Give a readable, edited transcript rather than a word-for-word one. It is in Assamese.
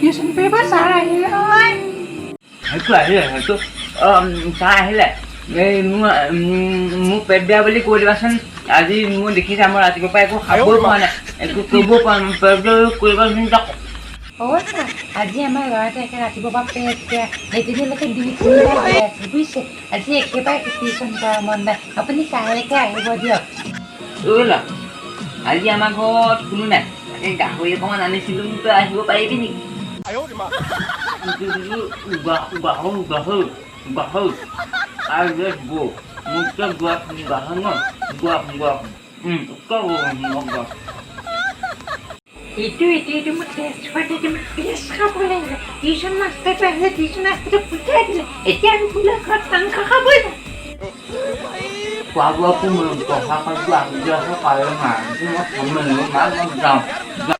টিউশ্যন কৰিব ছাৰ আহিলে নহয় সেইটো আহিলে সেইটো ছাৰ আহিলে এই মোক পেট বেয়া বুলি কৈ দিবাচোন আজি মই দেখিছা মই ৰাতিপুৱাৰ পৰা একো খাবই পৰা নাই একো কৰিব পৰা নাই পেট বেয়া কৰিব চিন্তা ছাৰ আজি আমাৰ ল'ৰাটোৱে একে ৰাতিপুৱাৰ পৰা পেট বেয়া সেইদিনলৈকে 2-3 বাৰ গৈ আছে বুজিছে আজি একেবাৰে টিউশ্যন কৰা মন নাই আপুনি কাইলৈকে আহিব দিয়ক ৰ'লা আজি আমাৰ ঘৰত কোনো নাই এই গাহৰি অকণমান আনিছিলোঁ তই আহিব পাৰিবি নেকি গাহৰি আৰু যে গো মোক যে গাহৰি ন এইটো মই টেষ্ট কৰি টেষ্ট খাব লাগিব টিউশ্যন মাষ্টাৰটো আহিলে টিউশ্যন মাষ্টাৰটো পঠিয়াই দিলে এতিয়া আমি বোলে ঘৰত মাংস খাবই খোৱা বোৱাটো পঢ়া পাতিটো আমি যে আছে পাৰে নাই মই যাওঁ